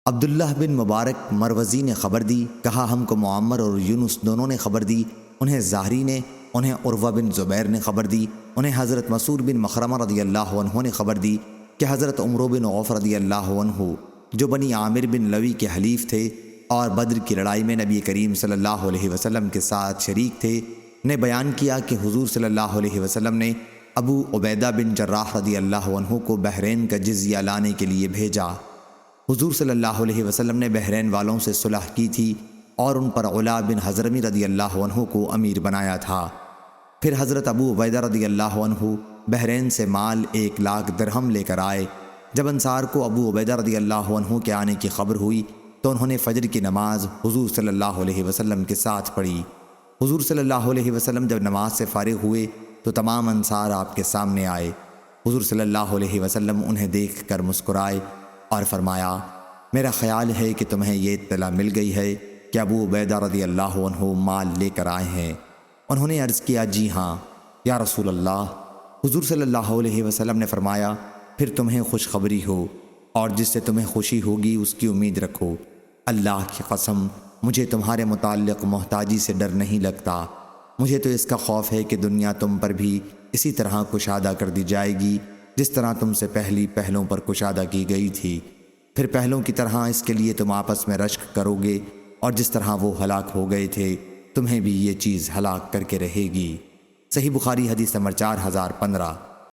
عبداللہ بن مبارک مروزی نے خبر دی، کہا ہم کو معمر اور یونس دونوں نے خبر دی، انہیں زہری نے، انہیں عروہ بن زبیر نے خبر دی، انہیں حضرت مسعود بن مخرمہ رضی اللہ عنہ نے خبر دی کہ حضرت عمرو بن عوف رضی اللہ عنہ جو بنی عامر بن لوی کے حلیف تھے اور بدر کی لڑائی میں نبی کریم صلی اللہ علیہ وسلم کے ساتھ شریک تھے، نے بیان کیا کہ حضور صلی اللہ علیہ وسلم نے ابو عبیدہ بن جراح رضی اللہ عنہ کو بحرین کا جزیہ لانے کے لیے بھیجا۔ حضور صلی اللہ علیہ وسلم نے بحرین والوں سے صلح کی تھی اور ان پر علا بن حضرمی رضی اللہ عنہ کو امیر بنایا تھا۔ پھر حضرت ابو عبیدہ رضی اللہ عنہ بحرین سے مال 1,00,000 درہم لے کر آئے۔ جب انصار کو ابو عبیدہ رضی اللہ عنہ کے آنے کی خبر ہوئی تو انہوں نے فجر کی نماز حضور صلی اللہ علیہ وسلم کے ساتھ پڑھی۔ حضور صلی اللہ علیہ وسلم جب نماز سے فارغ ہوئے تو تمام انصار آپ کے سامنے آئے۔ حضور صلی اللہ علیہ وسلم انہیں دیکھ کر مسکرائے اور فرمایا، میرا خیال ہے کہ تمہیں یہ اطلاع مل گئی ہے کہ ابو عبیدہ رضی اللہ عنہ مال لے کر آئے ہیں۔ انہوں نے عرض کیا، جی ہاں یا رسول اللہ۔ حضور صلی اللہ علیہ وسلم نے فرمایا، پھر تمہیں خوشخبری ہو اور جس سے تمہیں خوشی ہوگی اس کی امید رکھو۔ اللہ کی قسم مجھے تمہارے متعلق محتاجی سے ڈر نہیں لگتا، مجھے تو اس کا خوف ہے کہ دنیا تم پر بھی اسی طرح کشادہ کر دی جائے گی جس طرح تم سے پہلی پہلوں پر کشادہ کی گئی تھی، پھر پہلوں کی طرح اس کے لیے تم آپس میں رشک کرو گے اور جس طرح وہ ہلاک ہو گئے تھے تمہیں بھی یہ چیز ہلاک کر کے رہے گی۔ صحیح بخاری حدیث نمبر 4015۔